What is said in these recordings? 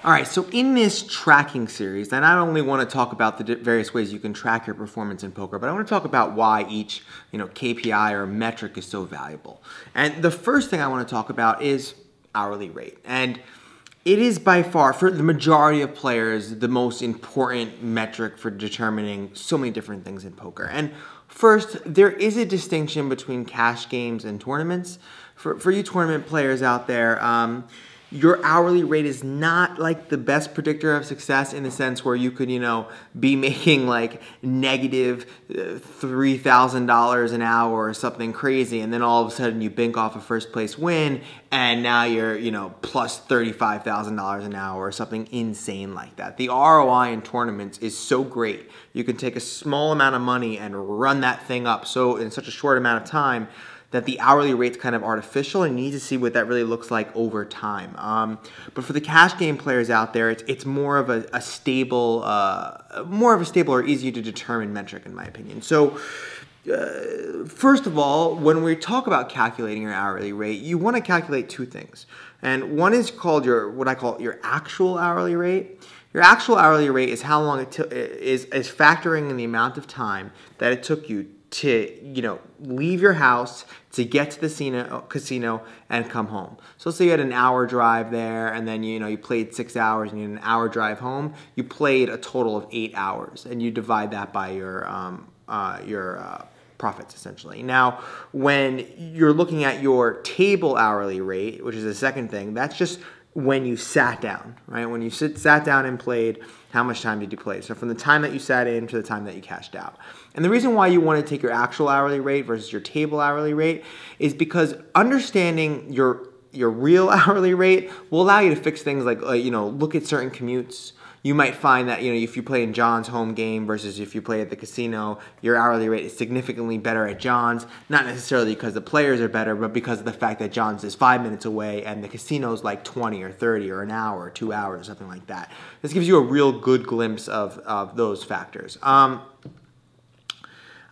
All right, so in this tracking series, I not only want to talk about the various ways you can track your performance in poker, but I want to talk about why each, KPI or metric is so valuable. And the first thing I want to talk about is hourly rate. And it is by far, for the majority of players, the most important metric for determining so many different things in poker. And first, there is a distinction between cash games and tournaments. For you tournament players out there, your hourly rate is not like the best predictor of success in the sense where you could, be making like negative $3,000 an hour or something crazy, and then all of a sudden you bank off a first place win, and now you're, plus $35,000 an hour or something insane like that. The ROI in tournaments is so great. You can take a small amount of money and run that thing up so in such a short amount of time that the hourly rate's kind of artificial, and you need to see what that really looks like over time. But for the cash game players out there, it's more of a stable or easier to determine metric, in my opinion. So, first of all, when we talk about calculating your hourly rate, you want to calculate two things, and one is called what I call your actual hourly rate. Your actual hourly rate is how long is factoring in the amount of time that it took you to leave your house to get to the casino and come home. So let's say you had an hour drive there, and then you played 6 hours and you had an hour drive home. You played a total of 8 hours, and you divide that by your profits essentially. Now, when you're looking at your table hourly rate, which is the second thing, that's just when you sat down, right? When you sat down and played, how much time did you play? So from the time that you sat in to the time that you cashed out. And the reason why you want to take your actual hourly rate versus your table hourly rate is because understanding your real hourly rate will allow you to fix things like, look at certain commutes. You might find that, if you play in John's home game versus if you play at the casino, your hourly rate is significantly better at John's, not necessarily because the players are better, but because of the fact that John's is 5 minutes away and the casino's like 20 or 30 or an hour or 2 hours or something like that. This gives you a real good glimpse of those factors.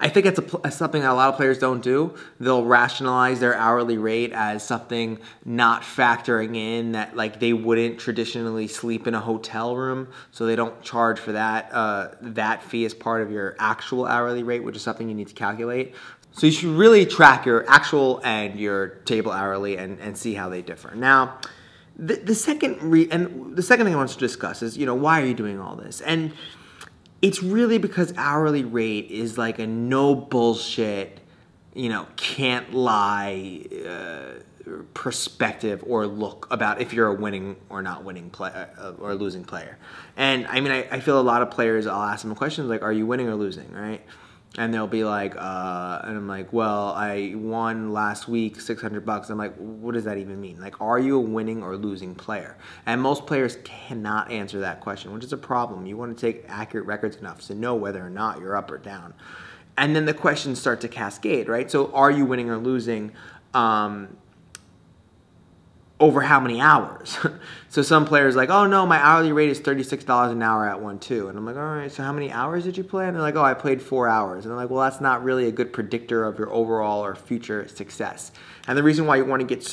I think it's something that a lot of players don't do. They'll rationalize their hourly rate as something not factoring in that like they wouldn't traditionally sleep in a hotel room, so they don't charge for that. That fee as part of your actual hourly rate, which is something you need to calculate. So you should really track your actual and your table hourly and see how they differ. Now, the second thing I want to discuss is why are you doing all this? And it's really because hourly rate is like a no bullshit, can't lie perspective or look about if you're a winning or not winning player or losing player. And I mean, I feel a lot of players, I'll ask them questions like, are you winning or losing, right? And they'll be like, and I'm like, well, I won last week $600. I'm like, what does that even mean? Like, are you a winning or losing player? And most players cannot answer that question, which is a problem. You want to take accurate records enough to know whether or not you're up or down. And then the questions start to cascade, right? So are you winning or losing over how many hours? So some players are like, oh no, my hourly rate is $36 an hour at 1-2. And I'm like, all right, so how many hours did you play? And they're like, oh, I played 4 hours. And I'm like, well, that's not really a good predictor of your overall or future success. And the reason why you want to get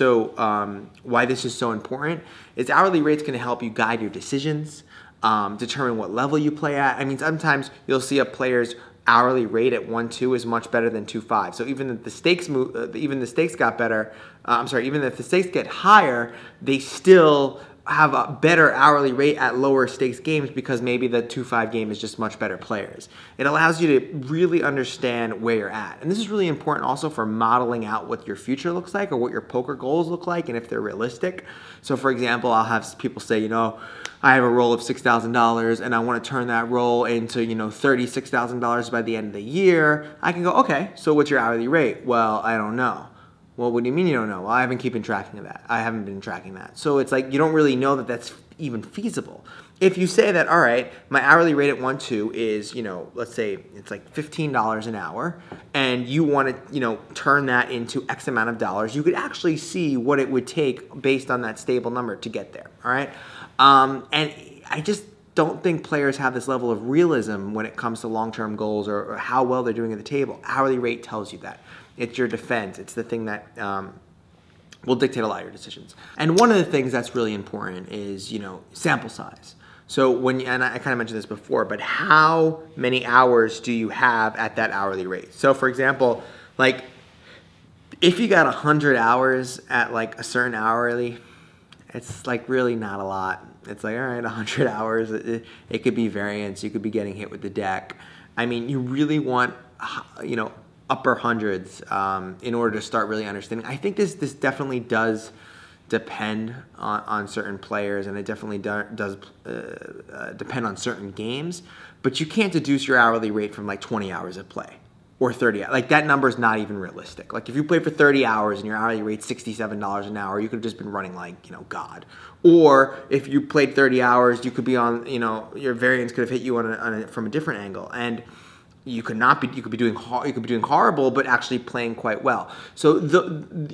why this is so important is hourly rate's going to help you guide your decisions, determine what level you play at. I mean, sometimes you'll see a player's hourly rate at 1-2 is much better than 2-5. So even if the stakes even the stakes got better, even if the stakes get higher, they still have a better hourly rate at lower stakes games because maybe the 2-5 game is just much better players. It allows you to really understand where you're at. And this is really important also for modeling out what your future looks like or what your poker goals look like and if they're realistic. So for example, I'll have people say, I have a roll of $6,000 and I want to turn that roll into, $36,000 by the end of the year. I can go, okay, so what's your hourly rate? Well, I don't know. Well, what do you mean you don't know? Well, I haven't been tracking that. I haven't been tracking that. So it's like you don't really know that that's even feasible. If you say that, all right, my hourly rate at 1-2 is, let's say it's like $15 an hour, and you want to, turn that into X amount of dollars, you could actually see what it would take based on that stable number to get there, all right? And I just don't think players have this level of realism when it comes to long-term goals or how well they're doing at the table. Hourly rate tells you that. It's your defense. It's the thing that will dictate a lot of your decisions. And one of the things that's really important is, you know, sample size. So when, and I kind of mentioned this before, but how many hours do you have at that hourly rate? So for example, like if you got 100 hours at like a certain hourly, it's like really not a lot. It's like, all right, 100 hours, it could be variance, you could be getting hit with the deck. I mean, you really want, you know, upper hundreds in order to start really understanding. I think this definitely does depend on certain players, and it definitely does depend on certain games, but you can't deduce your hourly rate from like 20 hours of play or 30. Like that number is not even realistic. Like if you play for 30 hours and your hourly rate's $67 an hour, you could have just been running like, you know, God. Or if you played 30 hours, you could be on, you know, your variance could have hit you from a different angle, and you could be doing horrible, but actually playing quite well. So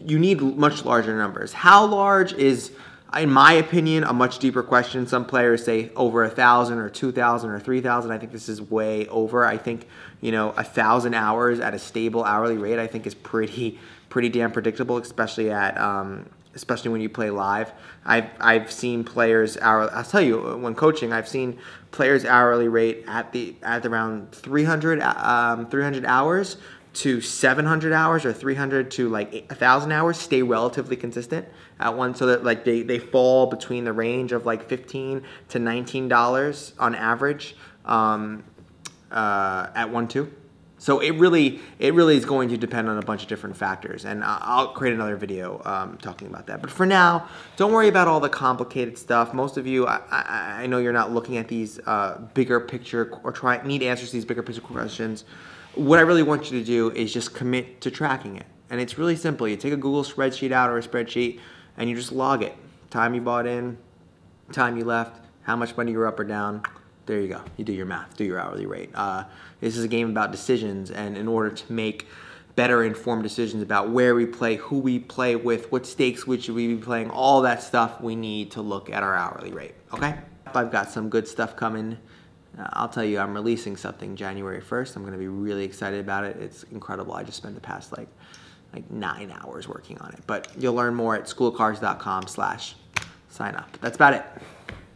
you need much larger numbers. How large is, in my opinion, a much deeper question. Some players say over 1,000 or 2,000 or 3,000. I think this is way over. I think, you know, 1,000 hours at a stable hourly rate, I think is pretty damn predictable, especially when you play live. I've seen players I'll tell you, when coaching, I've seen players hourly rate at around 300 hours to 700 hours, or 300 to like 1,000 hours stay relatively consistent at one, so that like they fall between the range of like $15 to $19 on average at 1-2. So it really is going to depend on a bunch of different factors, and I'll create another video talking about that. But for now, don't worry about all the complicated stuff. Most of you, I know you're not looking at these bigger picture or need answers to these bigger picture questions. What I really want you to do is just commit to tracking it, and it's really simple. You take a Google spreadsheet out, or a spreadsheet, and you just log it. Time you bought in, time you left, how much money you're up or down. There you go. You do your math, do your hourly rate. This is a game about decisions, and in order to make better informed decisions about where we play, who we play with, what stakes we should be playing, all that stuff, we need to look at our hourly rate, okay? I've got some good stuff coming. I'll tell you, I'm releasing something January 1st. I'm going to be really excited about it. It's incredible. I just spent the past like 9 hours working on it. But you'll learn more at schoolcards.com/sign up. That's about it.